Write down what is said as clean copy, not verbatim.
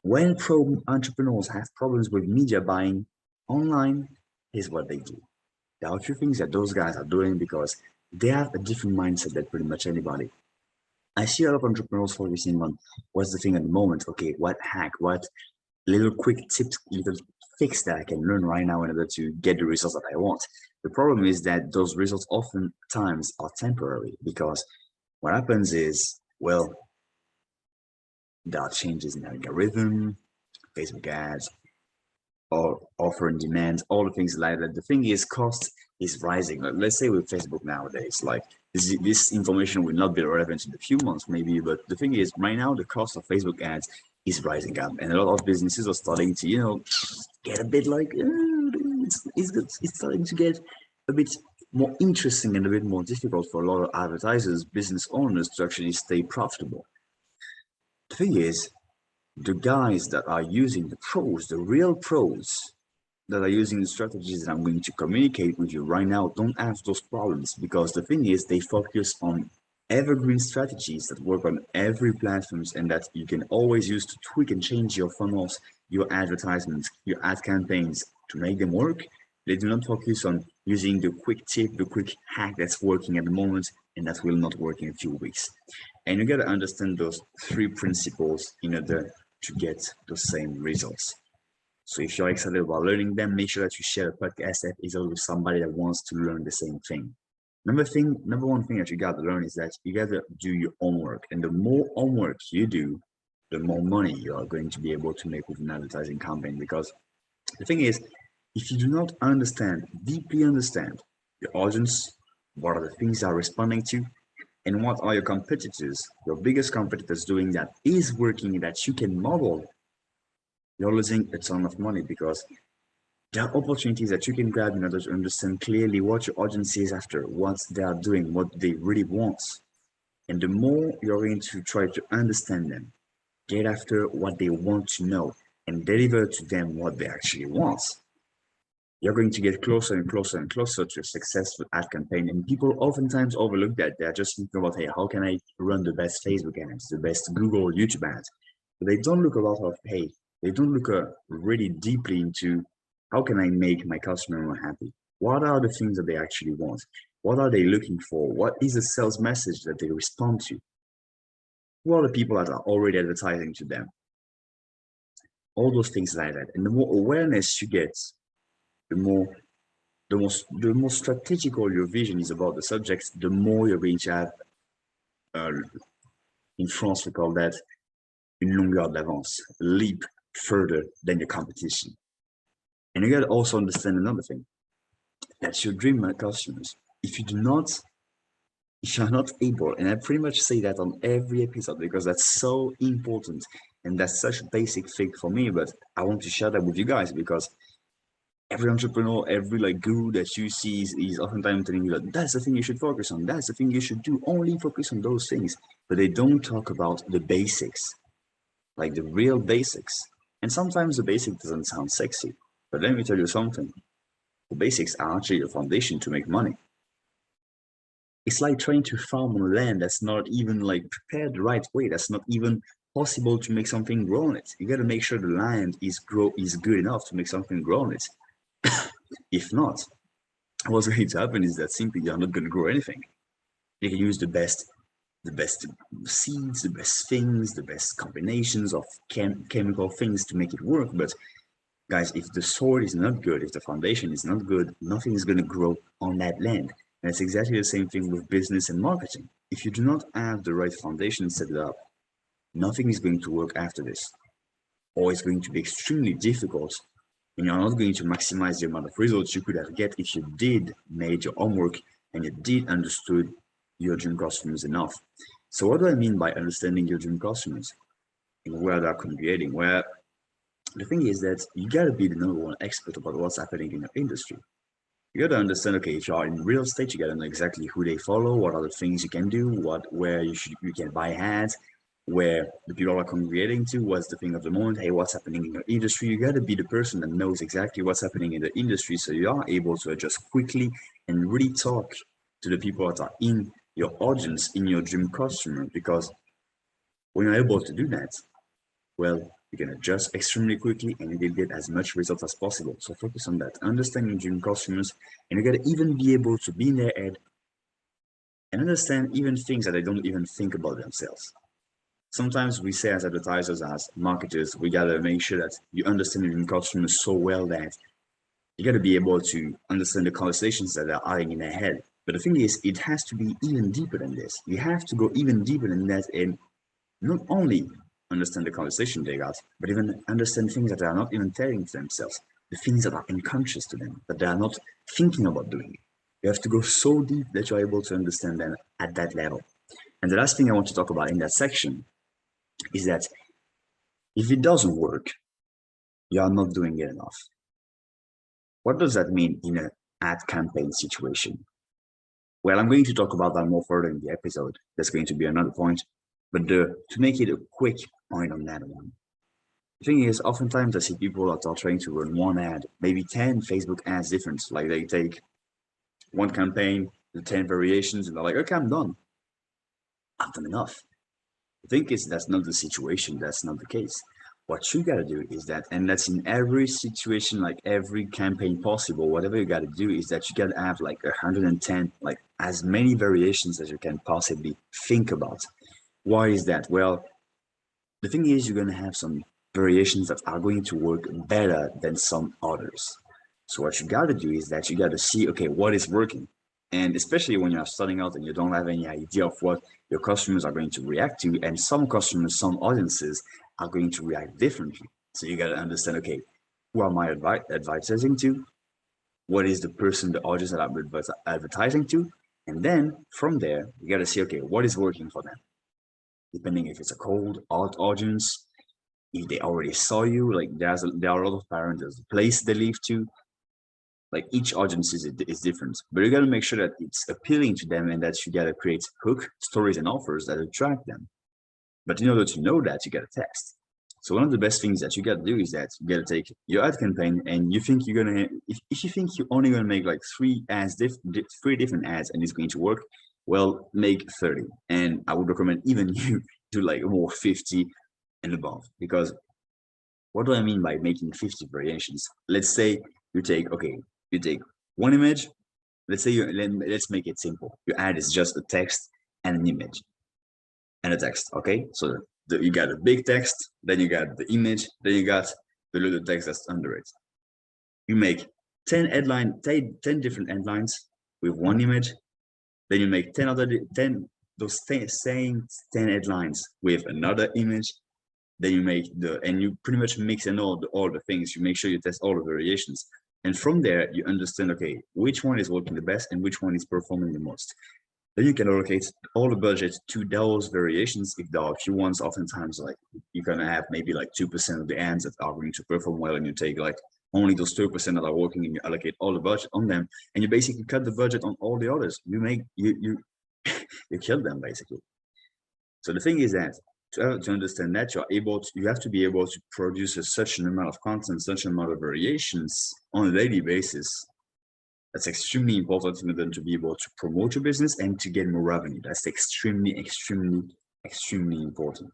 When pro entrepreneurs have problems with media buying online, here's what they do. There are a few things that those guys are doing because they have a different mindset than pretty much anybody. I see a lot of entrepreneurs focusing on what's the thing at the moment. Okay, what hack, what little quick tips, little fix that I can learn right now in order to get the results that I want. The problem is that those results oftentimes are temporary because what happens is, well, there are changes in algorithm, Facebook ads, or offer and demand, all the things like that. The thing is, cost is rising. Let's say with Facebook nowadays, like this information will not be relevant in a few months, maybe. But the thing is, right now, the cost of Facebook ads is rising up, and a lot of businesses are starting to, get a bit like it's starting to get a bit more interesting and a bit more difficult for a lot of advertisers, business owners to actually stay profitable. The thing is, the guys that are using the pros, the real pros that are using the strategies that I'm going to communicate with you right now don't have those problems because the thing is they focus on evergreen strategies that work on every platforms and that you can always use to tweak and change your funnels, your advertisements, your ad campaigns to make them work. They do not focus on using the quick tip, the quick hack that's working at the moment and that will not work in a few weeks. And you got to understand those three principles in order to get the same results. So if you're excited about learning them, make sure that you share the podcast episode with somebody that wants to learn the same thing. Number one thing that you got to learn is that you got to do your homework. And the more homework you do, the more money you are going to be able to make with an advertising campaign. Because the thing is, if you do not deeply understand your audience, what are the things they are responding to, and what are your competitors, your biggest competitors doing that is working that you can model, you're losing a ton of money because there are opportunities that you can grab in order to understand clearly what your audience is after, what they are doing, what they really want. And the more you're going to try to understand them, get after what they want to know, and deliver to them what they actually want, you're going to get closer and closer and closer to a successful ad campaign. And people oftentimes overlook that. They're just thinking about, hey, how can I run the best Facebook ads, the best Google, YouTube ads? But they don't look a lot of, hey, they don't look really deeply into how can I make my customer more happy? What are the things that they actually want? What are they looking for? What is the sales message that they respond to? Who are the people that are already advertising to them? All those things like that. And the more awareness you get, the more strategical your vision is about the subject, the more you're going to have, in France we call that une longueur d'avance, a leap further than your competition. And you got to also understand another thing, that's your dream customers. If you're not able, and I pretty much say that on every episode because that's so important and that's such a basic thing for me, but I want to share that with you guys because every entrepreneur, every guru that you see is oftentimes telling you that that's the thing you should focus on, that's the thing you should do, only focus on those things. But they don't talk about the basics, like the real basics. And sometimes the basic doesn't sound sexy, but let me tell you something. The basics are actually the foundation to make money. It's like trying to farm on land that's not even prepared the right way, that's not even possible to make something grow on it. You got to make sure the land is good enough to make something grow on it. If not, what's going to happen is that simply you're not going to grow anything. You can use the best seeds, the best things, the best combinations of chemical things to make it work. But guys, if the soil is not good, if the foundation is not good, nothing is going to grow on that land. And it's exactly the same thing with business and marketing. If you do not have the right foundation set up, nothing is going to work after this. Or it's going to be extremely difficult and you're not going to maximize the amount of results you could have get if you did made your homework and you did understood your dream customers enough. So what do I mean by understanding your dream customers and where they're congregating? Well, the thing is that you gotta be the number one expert about what's happening in your industry. You gotta understand, okay, if you are in real estate, you gotta know exactly who they follow, what are the things you can do, where you can buy ads, where the people are congregating to, what's the thing of the moment, hey, what's happening in your industry. You got to be the person that knows exactly what's happening in the industry so you are able to adjust quickly and really talk to the people that are in your audience, in your dream customer. Because when you're able to do that, well, you can adjust extremely quickly, and you can get as much results as possible. So focus on that, understanding your customers, and you gotta even be able to be in their head and understand even things that they don't even think about themselves. Sometimes we say as advertisers, as marketers, we gotta make sure that you understand your customers so well that you gotta be able to understand the conversations that they're having in their head. But the thing is, it has to be even deeper than this. You have to go even deeper than that and not only understand the conversation they got, but even understand things that they are not even telling to themselves, the things that are unconscious to them, that they are not thinking about doing. You have to go so deep that you're able to understand them at that level. And the last thing I want to talk about in that section is that if it doesn't work, you are not doing it enough. What does that mean in an ad campaign situation? Well, I'm going to talk about that more further in the episode. That's going to be another point. But to make it a quick point on that one, the thing is, oftentimes I see people that are trying to run one ad, maybe 10 Facebook ads different. Like they take one campaign, the 10 variations, and they're like, okay, I'm done. I've done enough. The thing is, that's not the situation. That's not the case. What you gotta do is that, and that's in every situation, like every campaign possible, whatever you gotta do is that you gotta have like 110, like as many variations as you can possibly think about. Why is that? Well, the thing is, you're gonna have some variations that are going to work better than some others. So what you gotta do is that you gotta see, okay, what is working? And especially when you're starting out and you don't have any idea of what your customers are going to react to, and some customers, some audiences are going to react differently. So you gotta understand, okay, who am I advertising to? What is the person, the audience that I'm advertising to? And then from there, you gotta see, okay, what is working for them? Depending if it's a cold, hot audience, if they already saw you, like there are a lot of parameters, the place they live to, like each audience is different, but you got to make sure that it's appealing to them and that you got to create hook stories and offers that attract them. But in order to know that, you got to test. So one of the best things that you got to do is that you got to take your ad campaign and you think you're gonna, if you think you're only gonna make like three different ads and it's going to work, well, make 30. And I would recommend even you do like more 50 and above, because what do I mean by making 50 variations? Let's say you take, okay, you take one image. Let's say let's make it simple. Your ad is just a text and an image and a text. Okay, so you got a big text, then you got the image, then you got the little text that's under it. You make 10 different headlines with one image. Then you make 10 those same 10 headlines with another image. Then you make and you pretty much mix in all the things. You make sure you test all the variations. And from there, you understand, okay, which one is working the best and which one is performing the most. Then you can allocate all the budget to those variations. If there are a few ones, oftentimes like you're gonna have maybe like 2% of the ads that are going to perform well, and you take like only those 2% that are working, and you allocate all the budget on them, and you basically cut the budget on all the others. You kill them basically. So the thing is that to understand that you have to be able to produce such an amount of content, such an amount of variations on a daily basis. That's extremely important for them to be able to promote your business and to get more revenue. That's extremely, extremely, extremely important.